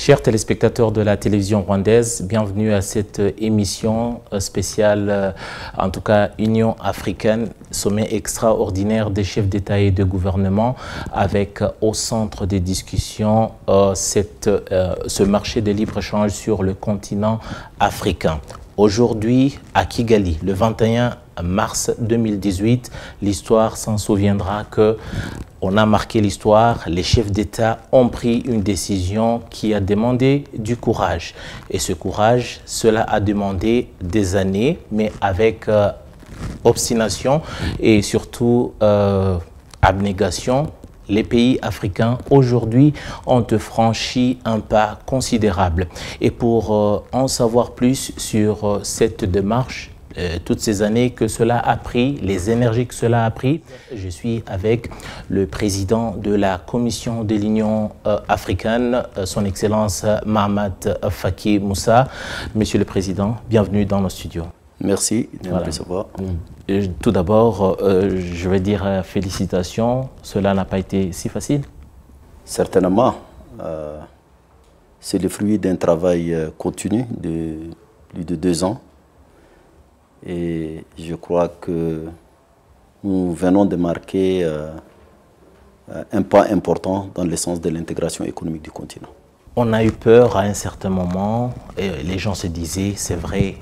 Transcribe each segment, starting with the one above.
Chers téléspectateurs de la télévision rwandaise, bienvenue à cette émission spéciale, en tout cas Union africaine, sommet extraordinaire des chefs d'État et de gouvernement, avec au centre des discussions ce marché de libre-échange sur le continent africain. Aujourd'hui, à Kigali, le 21 mars 2018, l'histoire s'en souviendra que on a marqué l'histoire, les chefs d'État ont pris une décision qui a demandé du courage. Et ce courage, cela a demandé des années, mais avec obstination et surtout abnégation. Les pays africains aujourd'hui ont franchi un pas considérable. Et pour en savoir plus sur cette démarche, toutes ces années que cela a pris, les énergies que cela a pris, je suis avec le président de la Commission de l'Union africaine, son Excellence Mahamat Faki Moussa. Monsieur le Président, bienvenue dans nos studios. Merci de me recevoir. Tout d'abord, je vais dire félicitations. Cela n'a pas été si facile. Certainement. C'est le fruit d'un travail continu de plus de 2 ans. Et je crois que nous venons de marquer un pas important dans le sens de l'intégration économique du continent. On a eu peur à un certain moment, et les gens se disaient, c'est vrai,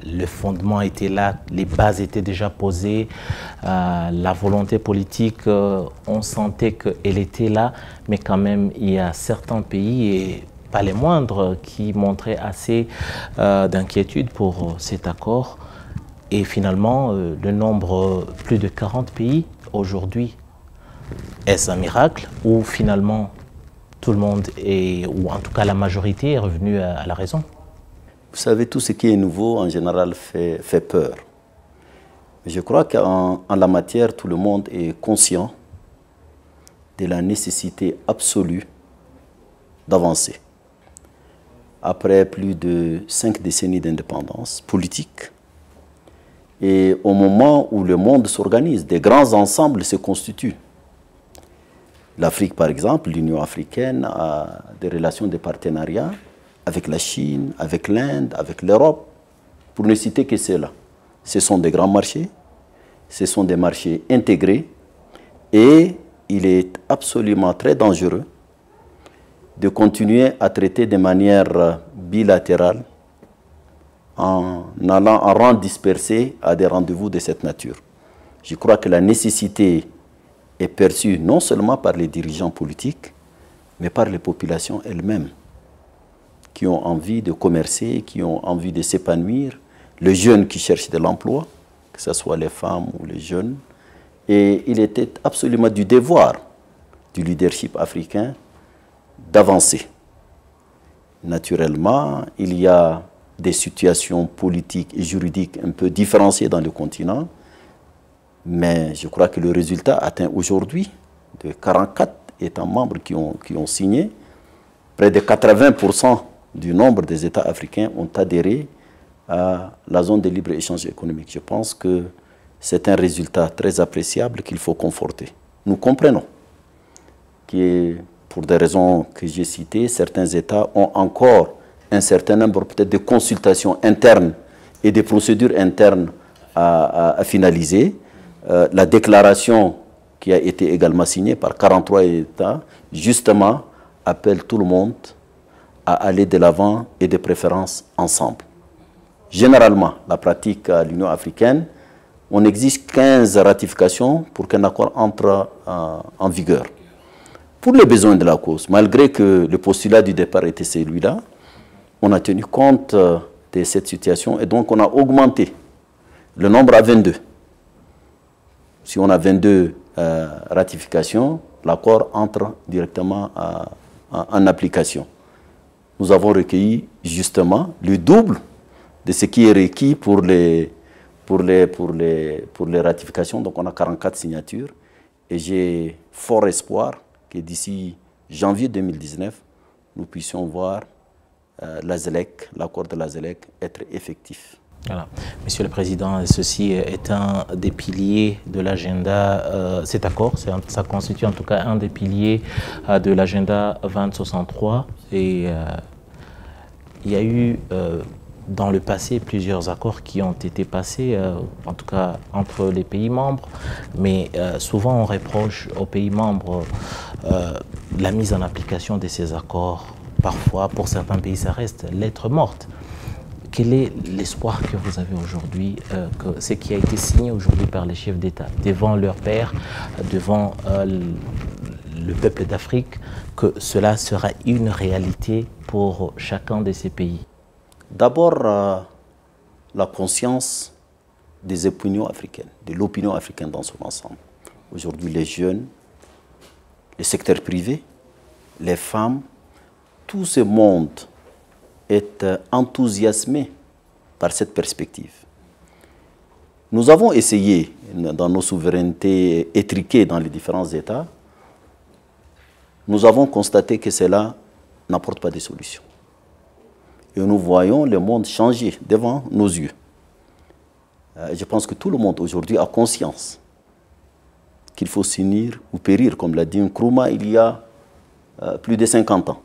le fondement était là, les bases étaient déjà posées, la volonté politique, on sentait qu'elle était là, mais quand même, il y a certains pays, et pas les moindres, qui montraient assez d'inquiétude pour cet accord. Et finalement, le nombre, plus de 40 pays aujourd'hui, est-ce un miracle ou finalement tout le monde, ou en tout cas la majorité, est revenue à la raison? Vous savez, tout ce qui est nouveau, en général, fait peur. Mais je crois qu'en la matière, tout le monde est conscient de la nécessité absolue d'avancer. Après plus de 5 décennies d'indépendance politique, et au moment où le monde s'organise, des grands ensembles se constituent. L'Afrique, par exemple, l'Union africaine a des relations de partenariat avec la Chine, avec l'Inde, avec l'Europe, pour ne citer que cela. Ce sont des grands marchés, ce sont des marchés intégrés, et il est absolument très dangereux de continuer à traiter de manière bilatérale en allant en rang dispersé à des rendez-vous de cette nature. Je crois que la nécessité est perçue non seulement par les dirigeants politiques, mais par les populations elles-mêmes, qui ont envie de commercer, qui ont envie de s'épanouir, les jeunes qui cherchent de l'emploi, que ce soit les femmes ou les jeunes. Et il était absolument du devoir du leadership africain d'avancer. Naturellement, il y a des situations politiques et juridiques un peu différenciées dans le continent, mais je crois que le résultat atteint aujourd'hui de 44 États membres qui ont signé. Près de 80% du nombre des États africains ont adhéré à la zone de libre-échange économique. Je pense que c'est un résultat très appréciable qu'il faut conforter. Nous comprenons que, pour des raisons que j'ai citées, certains États ont encore un certain nombre peut-être de consultations internes et des procédures internes à finaliser. La déclaration qui a été également signée par 43 États, justement, appelle tout le monde à aller de l'avant et de préférence ensemble. Généralement, la pratique à l'Union africaine, on exige 15 ratifications pour qu'un accord entre en vigueur. Pour les besoins de la cause, malgré que le postulat du départ était celui-là, on a tenu compte de cette situation et donc on a augmenté le nombre à 22. Si on a 22 ratifications, l'accord entre directement en application. Nous avons recueilli justement le double de ce qui est requis pour les ratifications. Donc on a 44 signatures et j'ai fort espoir que d'ici janvier 2019, nous puissions voir l'accord de la ZLEC être effectif. Voilà. Monsieur le Président, ceci est un des piliers de l'agenda, cet accord, ça constitue en tout cas un des piliers de l'agenda 2063 et il y a eu dans le passé plusieurs accords qui ont été passés, en tout cas entre les pays membres, mais souvent on reproche aux pays membres la mise en application de ces accords. Parfois, pour certains pays, ça reste lettre morte. Quel est l'espoir que vous avez aujourd'hui, ce qui a été signé aujourd'hui par les chefs d'État, devant leur père, devant le peuple d'Afrique, que cela sera une réalité pour chacun de ces pays? D'abord, la conscience des opinions africaines, de l'opinion africaine dans son ensemble. Aujourd'hui, les jeunes, le secteur privé, les femmes, tout ce monde est enthousiasmé par cette perspective. Nous avons essayé, dans nos souverainetés étriquées dans les différents États, nous avons constaté que cela n'apporte pas de solution. Et nous voyons le monde changer devant nos yeux. Je pense que tout le monde aujourd'hui a conscience qu'il faut s'unir ou périr, comme l'a dit Nkrumah il y a plus de 50 ans.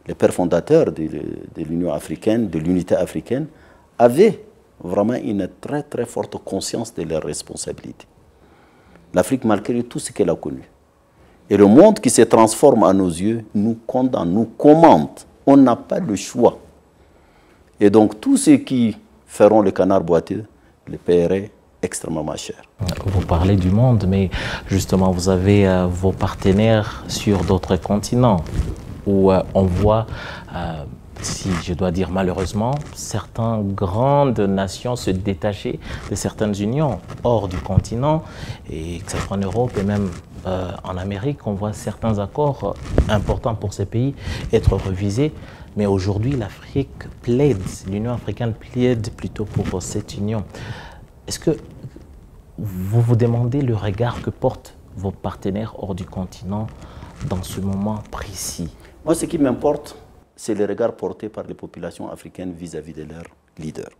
Les pères fondateurs de l'Union africaine, de l'unité africaine, avaient vraiment une très très forte conscience de leurs responsabilités. L'Afrique, malgré tout ce qu'elle a connu. Et le monde qui se transforme à nos yeux nous condamne, nous commande. On n'a pas le choix. Et donc tous ceux qui feront le canard boiteux le paieraient extrêmement cher. Vous parlez du monde, mais justement vous avez vos partenaires sur d'autres continents, où on voit, si je dois dire malheureusement, certaines grandes nations se détacher de certaines unions hors du continent, et que ce soit en Europe et même en Amérique, on voit certains accords importants pour ces pays être revisés. Mais aujourd'hui, l'Afrique plaide, l'Union africaine plaide plutôt pour cette union. Est-ce que vous vous demandez le regard que portent vos partenaires hors du continent dans ce moment précis? Moi, ce qui m'importe, c'est le regard porté par les populations africaines vis-à-vis de leurs leaders.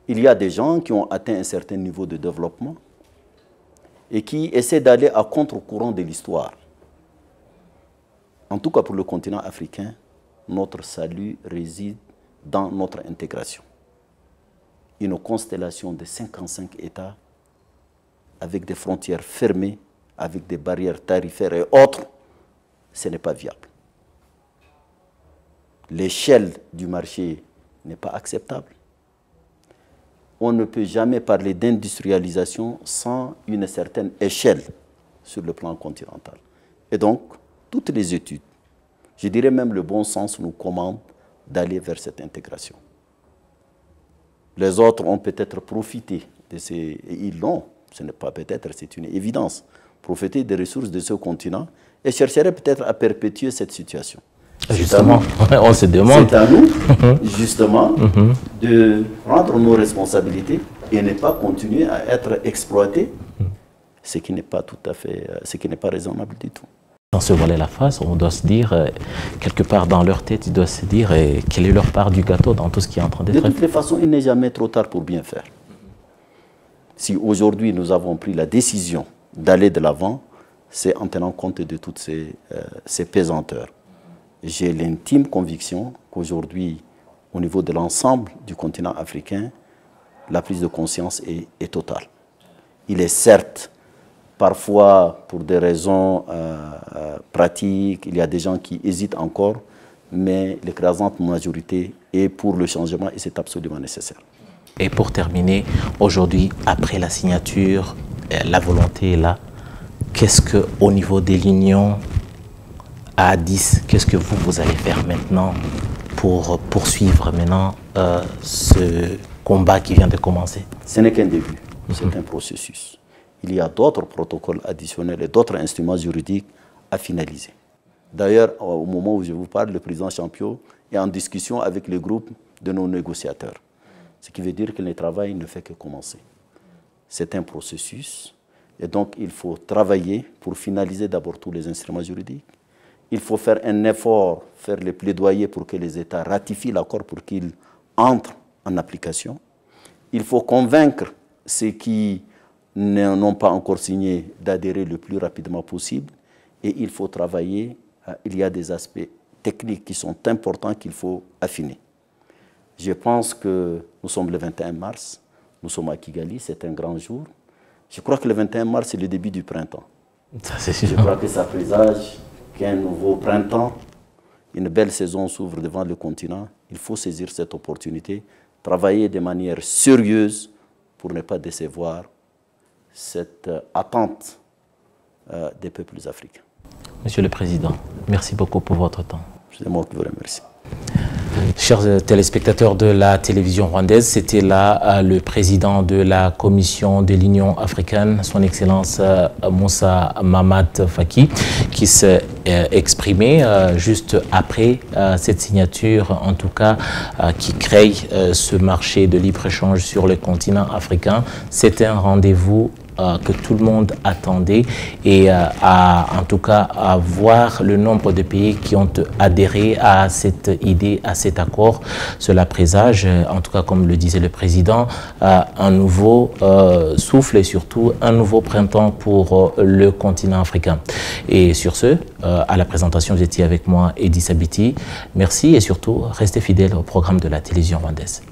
Il y a des gens qui ont atteint un certain niveau de développement et qui essaient d'aller à contre-courant de l'histoire. En tout cas, pour le continent africain, notre salut réside dans notre intégration. Une constellation de 55 États avec des frontières fermées, avec des barrières tarifaires et autres, ce n'est pas viable. L'échelle du marché n'est pas acceptable. On ne peut jamais parler d'industrialisation sans une certaine échelle sur le plan continental. Et donc, toutes les études, je dirais même le bon sens, nous commandent d'aller vers cette intégration. Les autres ont peut-être profité de ces... Et ils l'ont, ce n'est pas peut-être, c'est une évidence. Profiter des ressources de ce continent et chercheraient peut-être à perpétuer cette situation. Justement, on se demande. C'est à nous, justement, de prendre nos responsabilités et ne pas continuer à être exploités, ce qui n'est pas tout à fait, ce qui n'est pas raisonnable du tout. Sans se voiler la face, on doit se dire, quelque part dans leur tête, ils doivent se dire quelle est leur part du gâteau dans tout ce qui est en train d'être fait. De toutes les façons, il n'est jamais trop tard pour bien faire. Si aujourd'hui nous avons pris la décision d'aller de l'avant, c'est en tenant compte de toutes ces pesanteurs. J'ai l'intime conviction qu'aujourd'hui, au niveau de l'ensemble du continent africain, la prise de conscience est totale. Il est certes, parfois pour des raisons pratiques, il y a des gens qui hésitent encore, mais l'écrasante majorité est pour le changement et c'est absolument nécessaire. Et pour terminer, aujourd'hui, après la signature, la volonté est là. Qu'est-ce qu'au niveau de l'Union à Addis, qu'est-ce que vous allez faire maintenant pour poursuivre maintenant ce combat qui vient de commencer? Ce n'est qu'un début, c'est un processus. Il y a d'autres protocoles additionnels et d'autres instruments juridiques à finaliser. D'ailleurs, au moment où je vous parle, le président Champion est en discussion avec le groupe de nos négociateurs. Ce qui veut dire que le travail ne fait que commencer. C'est un processus et donc il faut travailler pour finaliser d'abord tous les instruments juridiques. Il faut faire un effort, faire les plaidoyers pour que les États ratifient l'accord pour qu'ils entrent en application. Il faut convaincre ceux qui n'ont pas encore signé d'adhérer le plus rapidement possible. Et il faut travailler. Il y a des aspects techniques qui sont importants qu'il faut affiner. Je pense que nous sommes le 21 mars. Nous sommes à Kigali, c'est un grand jour. Je crois que le 21 mars, c'est le début du printemps. Je crois que ça présage qu'un nouveau printemps, une belle saison s'ouvre devant le continent. Il faut saisir cette opportunité, travailler de manière sérieuse pour ne pas décevoir cette attente des peuples africains. Monsieur le Président, merci beaucoup pour votre temps. C'est moi qui vous remercie. Chers téléspectateurs de la télévision rwandaise, c'était là le président de la commission de l'Union africaine, son Excellence Moussa Mahamat Faki, qui s'est exprimé juste après cette signature, en tout cas, qui crée ce marché de libre-échange sur le continent africain. C'était un rendez-vous que tout le monde attendait et en tout cas à voir le nombre de pays qui ont adhéré à cette idée, à cet accord. Cela présage, en tout cas comme le disait le président, un nouveau souffle et surtout un nouveau printemps pour le continent africain. Et sur ce, à la présentation, j'étais avec moi Eddy Sabiti. Merci et surtout restez fidèles au programme de la télévision rwandaise.